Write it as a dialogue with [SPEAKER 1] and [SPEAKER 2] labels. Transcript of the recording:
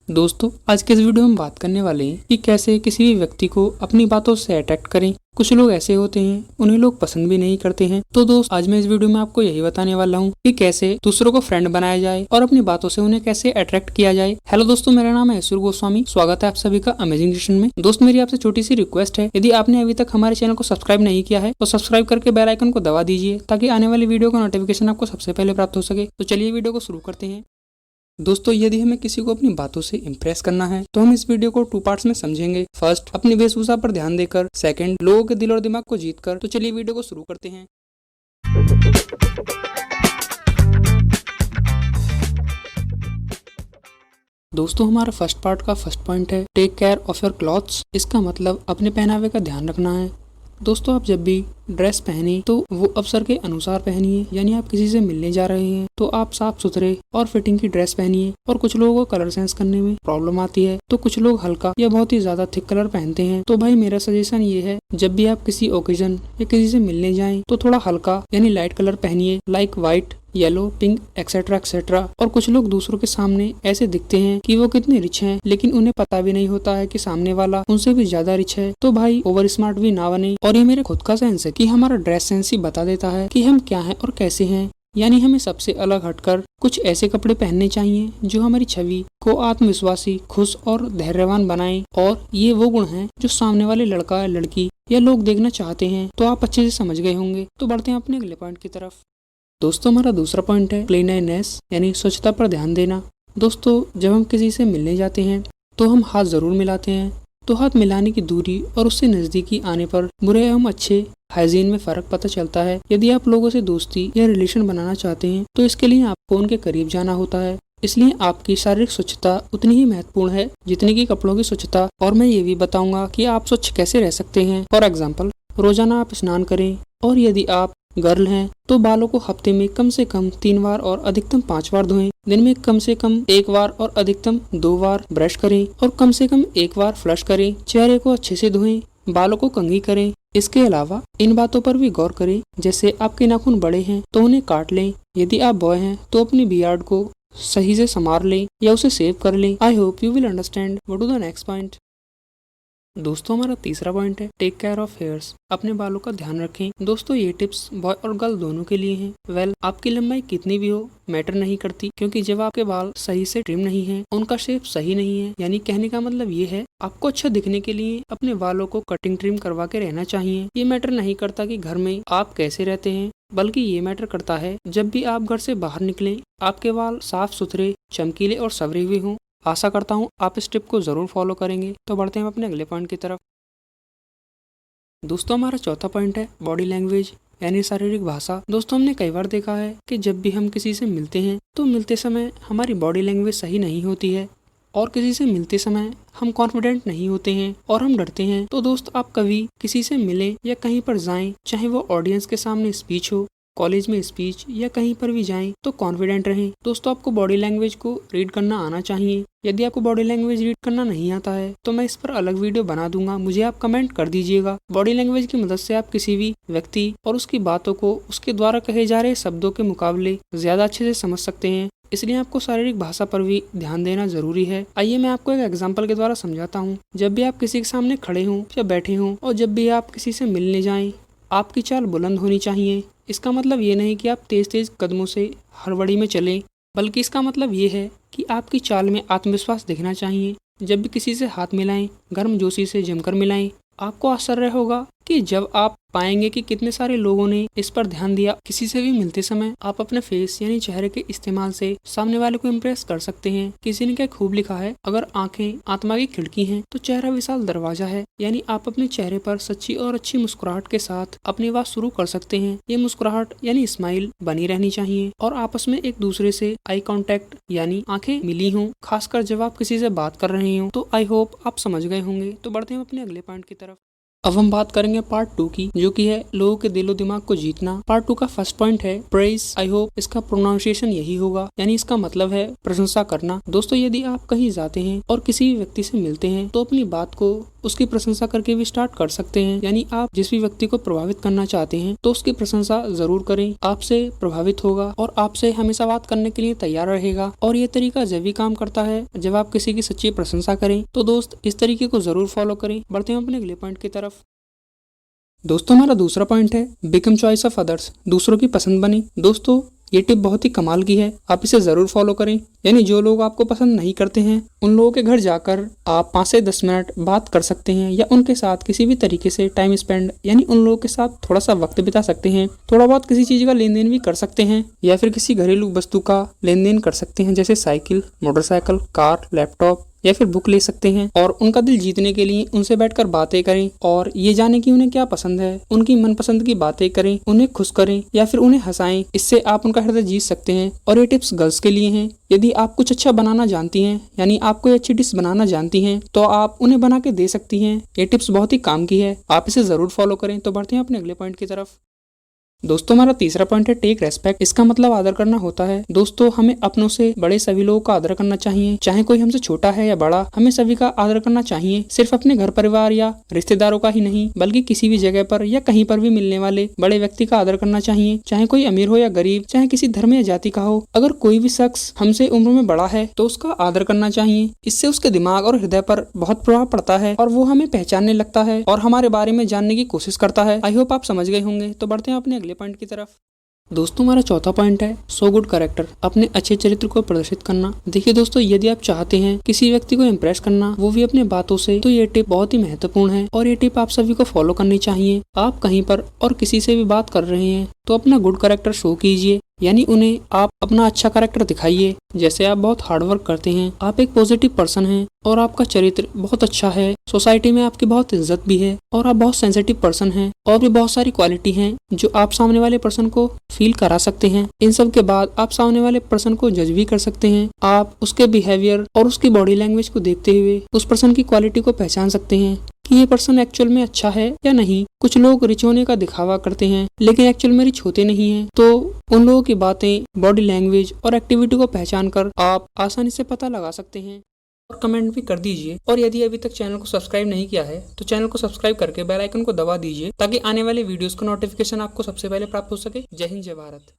[SPEAKER 1] दोस्तों, आज के इस वीडियो में हम बात करने वाले हैं कि कैसे किसी भी व्यक्ति को अपनी बातों से अट्रैक्ट करें। कुछ लोग ऐसे होते हैं, उन्हें लोग पसंद भी नहीं करते हैं। तो दोस्त, आज मैं इस वीडियो में आपको यही बताने वाला हूँ कि कैसे दूसरों को फ्रेंड बनाया जाए और अपनी बातों से उन्हें कैसे अट्रैक्ट किया जाए। हेलो दोस्तों, मेरा नाम है ऐश्वर्य गोस्वामी। स्वागत है आप सभी का अमेजिंग डिसीजन में। दोस्त, मेरी आपसे छोटी सी रिक्वेस्ट है, यदि आपने अभी तक हमारे चैनल को सब्सक्राइब नहीं किया है तो सब्सक्राइब करके बेल आइकन को दबा दीजिए ताकि आने वाली वीडियो का नोटिफिकेशन आपको सबसे पहले प्राप्त हो सके। तो चलिए वीडियो को शुरू करते हैं। दोस्तों, यदि हमें किसी को अपनी बातों से इम्प्रेस करना है तो हम इस वीडियो को 2 पार्ट्स में समझेंगे। फर्स्ट, अपनी वेशभूषा पर ध्यान देकर। सेकंड, लोगों के दिल और दिमाग को जीतकर। तो चलिए वीडियो को शुरू करते हैं। दोस्तों, हमारा फर्स्ट पार्ट का फर्स्ट पॉइंट है take care of your clothes. इसका मतलब अपने पहनावे का ध्यान रखना है। दोस्तों, आप जब भी ड्रेस पहने तो वो अवसर के अनुसार पहनिए। यानी आप किसी से मिलने जा रहे हैं तो आप साफ सुथरे और फिटिंग की ड्रेस पहनिए। और कुछ लोगों को कलर सेंस करने में प्रॉब्लम आती है तो कुछ लोग हल्का या बहुत ही ज्यादा थिक कलर पहनते हैं। तो भाई, मेरा सजेशन ये है, जब भी आप किसी ओकेजन या किसी से मिलने जाएं तो थोड़ा हल्का यानी लाइट कलर पहनिए, like white, yellow, pink, etcetera etcetera. और कुछ लोग दूसरों के सामने ऐसे दिखते हैं कि वो कितने रिच हैं, लेकिन उन्हें पता भी नहीं होता है कि सामने वाला उनसे भी ज्यादा रिच है। तो भाई, ओवर स्मार्ट भी ना बने। और ये मेरे खुद का सेंस है कि हमारा ड्रेस सेंस ही बता देता है कि हम क्या हैं और कैसे हैं। यानी हमें सबसे अलग हटकर कुछ ऐसे कपड़े पहनने चाहिए जो हमारी छवि को आत्मविश्वासी, खुश और धैर्यवान बनाएं। और ये वो गुण हैं जो सामने वाले लड़का या लड़की या लोग देखना चाहते हैं। तो आप अच्छे से समझ गए होंगे। तो बढ़ते हैं अपने अगले पॉइंट की तरफ। दोस्तों, हमारा दूसरा पॉइंट है क्लीनलीनेस यानी स्वच्छता पर ध्यान देना। दोस्तों, जब हम किसी से मिलने जाते हैं तो हम हाथ जरूर मिलाते हैं। तो हाथ मिलाने की दूरी और उससे नजदीकी आने पर बुरे एवं अच्छे हाइजीन में फर्क पता चलता है। यदि आप लोगों से दोस्ती या रिलेशन बनाना चाहते हैं तो इसके लिए आपको उनके करीब जाना होता है। इसलिए आपकी शारीरिक स्वच्छता उतनी ही महत्वपूर्ण है जितनी की कपड़ों की स्वच्छता। और मैं ये भी बताऊंगा कि आप स्वच्छ कैसे रह सकते हैं। फॉर एग्जाम्पल, रोजाना आप स्नान करें। और यदि आप गर्ल हैं तो बालों को हफ्ते में कम से कम 3 बार और अधिकतम 5 बार धोएं। दिन में कम से कम 1 बार और अधिकतम 2 बार ब्रश करें और कम से कम 1 बार फ्लश करें। चेहरे को अच्छे से धोएं, बालों को कंघी करें। इसके अलावा इन बातों पर भी गौर करें, जैसे आपके नाखून बड़े हैं तो उन्हें काट लें। यदि आप बॉय हैं तो अपनी बियर्ड को सही से संवार लें या उसे सेव कर लें। I hope you will understand. Go to the next point. दोस्तों, हमारा तीसरा पॉइंट है टेक केयर ऑफ हेयर्स। अपने बालों का ध्यान रखें। दोस्तों, ये टिप्स बॉय और गर्ल दोनों के लिए हैं। आपकी लंबाई कितनी भी हो मैटर नहीं करती, क्योंकि जब आपके बाल सही से ट्रिम नहीं है, उनका शेप सही नहीं है, यानी कहने का मतलब ये है, आपको अच्छा दिखने के लिए अपने बालों को कटिंग ट्रिम करवा के रहना चाहिए। ये मैटर नहीं करता कि घर में आप कैसे रहते हैं, बल्कि ये मैटर करता है जब भी आप घर से बाहर निकलें आपके बाल साफ सुथरे, चमकीले और संवरे हुए हों। आशा करता हूँ आप इस टिप को जरूर फॉलो करेंगे। तो बढ़ते हैं अपने अगले पॉइंट की तरफ। दोस्तों, हमारा चौथा पॉइंट है बॉडी लैंग्वेज यानी शारीरिक भाषा। दोस्तों, हमने कई बार देखा है कि जब भी हम किसी से मिलते हैं तो मिलते समय हमारी बॉडी लैंग्वेज सही नहीं होती है और किसी से मिलते समय हम कॉन्फिडेंट नहीं होते हैं और हम डरते हैं। तो दोस्त, आप कभी किसी से मिलें या कहीं पर जाएं, चाहे वो ऑडियंस के सामने स्पीच हो, कॉलेज में स्पीच या कहीं पर भी जाएं, तो कॉन्फिडेंट रहें। दोस्तों, आपको बॉडी लैंग्वेज को रीड करना आना चाहिए। यदि आपको बॉडी लैंग्वेज रीड करना नहीं आता है तो मैं इस पर अलग वीडियो बना दूंगा, मुझे आप कमेंट कर दीजिएगा। बॉडी लैंग्वेज की मदद से आप किसी भी व्यक्ति और उसकी बातों को उसके द्वारा कहे जा रहे शब्दों के मुकाबले ज्यादा अच्छे से समझ सकते हैं। इसलिए आपको शारीरिक भाषा पर भी ध्यान देना जरूरी है। आइए मैं आपको एक एग्जाम्पल के द्वारा समझाता हूँ। जब भी आप किसी के सामने खड़े हों या बैठे हों और जब भी आप किसी से मिलने जाएं, आपकी चाल बुलंद होनी चाहिए। इसका मतलब ये नहीं कि आप तेज तेज कदमों से हड़बड़ी में चलें, बल्कि इसका मतलब ये है कि आपकी चाल में आत्मविश्वास दिखना चाहिए। जब भी किसी से हाथ मिलाएं, गर्मजोशी से जमकर मिलाएं। आपको आश्चर्य होगा कि जब आप पाएंगे कि कितने सारे लोगों ने इस पर ध्यान दिया। किसी से भी मिलते समय आप अपने फेस यानी चेहरे के इस्तेमाल से सामने वाले को इम्प्रेस कर सकते हैं। किसी ने क्या खूब लिखा है, अगर आंखें आत्मा की खिड़की हैं तो चेहरा विशाल दरवाजा है। यानी आप अपने चेहरे पर सच्ची और अच्छी मुस्कुराहट के साथ अपनी बात शुरू कर सकते हैं। ये मुस्कुराहट यानी स्माइल बनी रहनी चाहिए और आपस में एक दूसरे से आई कॉन्टेक्ट यानी आंखें मिली हों, खासकर जब आप किसी से बात कर रहे हो। तो आई होप आप समझ गए होंगे। तो बढ़ते हैं अपने अगले पॉइंट की तरफ। अब हम बात करेंगे पार्ट 2 की, जो कि है लोगों के दिलो दिमाग को जीतना। पार्ट 2 का फर्स्ट पॉइंट है प्रेज। आई होप इसका प्रोनाउंसिएशन यही होगा, यानी इसका मतलब है प्रशंसा करना। दोस्तों, यदि आप कहीं जाते हैं और किसी भी व्यक्ति से मिलते हैं तो अपनी बात को उसकी प्रशंसा करके भी स्टार्ट कर सकते हैं। यानी आप जिस भी व्यक्ति को प्रभावित करना चाहते हैं तो उसकी प्रशंसा जरूर करें, आपसे प्रभावित होगा और आपसे हमेशा बात करने के लिए तैयार रहेगा। और ये तरीका जब भी काम करता है जब आप किसी की सच्ची प्रशंसा करें। तो दोस्त इस तरीके को जरूर फॉलो करें। बढ़ते हैं अपने अगले पॉइंट की तरफ। दोस्तों हमारा दूसरा पॉइंट है बिकम चॉइस ऑफ अदर्स, दूसरों की पसंद बने। दोस्तों ये टिप बहुत ही कमाल की है, आप इसे जरूर फॉलो करें। यानी जो लोग आपको पसंद नहीं करते हैं उन लोगों के घर जाकर आप 5 से 10 मिनट बात कर सकते हैं या उनके साथ किसी भी तरीके से टाइम स्पेंड यानी उन लोगों के साथ थोड़ा सा वक्त बिता सकते हैं। थोड़ा बहुत किसी चीज का लेन देन भी कर सकते हैं या फिर किसी घरेलू वस्तु का लेन देन कर सकते हैं, जैसे साइकिल, मोटरसाइकिल, कार, लैपटॉप या फिर बुक ले सकते हैं। और उनका दिल जीतने के लिए उनसे बैठकर बातें करें और ये जाने कि उन्हें क्या पसंद है, उनकी मनपसंद की बातें करें, उन्हें खुश करें या फिर उन्हें हंसाएं। इससे आप उनका हृदय जीत सकते हैं। और ये टिप्स गर्ल्स के लिए हैं। यदि आप कुछ अच्छा बनाना जानती हैं यानी आप कोई अच्छी डिश बनाना जानती हैं तो आप उन्हें बना के दे सकती हैं। ये टिप्स बहुत ही काम की है, आप इसे जरूर फॉलो करें। तो बढ़ते हैं अपने अगले पॉइंट की तरफ। दोस्तों हमारा तीसरा पॉइंट है टेक रेस्पेक्ट। इसका मतलब आदर करना होता है। दोस्तों हमें अपनों से बड़े सभी लोगों का आदर करना चाहिए, चाहे कोई हमसे छोटा है या बड़ा, हमें सभी का आदर करना चाहिए। सिर्फ अपने घर परिवार या रिश्तेदारों का ही नहीं बल्कि किसी भी जगह पर या कहीं पर भी मिलने वाले बड़े व्यक्ति का आदर करना चाहिए, चाहे कोई अमीर हो या गरीब, चाहे किसी धर्म या जाति का हो। अगर कोई भी शख्स हमसे उम्र में बड़ा है तो उसका आदर करना चाहिए। इससे उसके दिमाग और हृदय पर बहुत प्रभाव पड़ता है और वो हमें पहचानने लगता है और हमारे बारे में जानने की कोशिश करता है। आई होप आप समझ गए होंगे। तो बढ़ते हैं अपने अगले पॉइंट की तरफ। दोस्तों हमारा चौथा पॉइंट है सो गुड कैरेक्टर, अपने अच्छे चरित्र को प्रदर्शित करना। देखिए दोस्तों यदि आप चाहते हैं किसी व्यक्ति को इम्प्रेस करना वो भी अपने बातों से, तो ये टिप बहुत ही महत्वपूर्ण है और ये टिप आप सभी को फॉलो करनी चाहिए। आप कहीं पर और किसी से भी बात कर रहे हैं तो अपना गुड कैरेक्टर शो कीजिए, यानी उन्हें आप अपना अच्छा कैरेक्टर दिखाइए। जैसे आप बहुत हार्ड वर्क करते हैं, आप एक पॉजिटिव पर्सन हैं और आपका चरित्र बहुत अच्छा है, सोसाइटी में आपकी बहुत इज्जत भी है और आप बहुत सेंसिटिव पर्सन हैं और भी बहुत सारी क्वालिटी हैं जो आप सामने वाले पर्सन को फील करा सकते हैं। इन सब के बाद आप सामने वाले पर्सन को जज भी कर सकते हैं। आप उसके बिहेवियर और उसकी बॉडी लैंग्वेज को देखते हुए उस पर्सन की क्वालिटी को पहचान सकते हैं कि ये पर्सन एक्चुअल में अच्छा है या नहीं। कुछ लोग रिच होने का दिखावा करते हैं लेकिन एक्चुअल में रिच होते नहीं हैं। तो उन लोगों की बातें, बॉडी लैंग्वेज और एक्टिविटी को पहचान कर आप आसानी से पता लगा सकते हैं। और कमेंट भी कर दीजिए। और यदि अभी तक चैनल को सब्सक्राइब नहीं किया है तो चैनल को सब्सक्राइब करके बेल आइकन को दबा दीजिए ताकि आने वाले वीडियोस का नोटिफिकेशन आपको सबसे पहले प्राप्त हो सके। जय हिंद, जय भारत।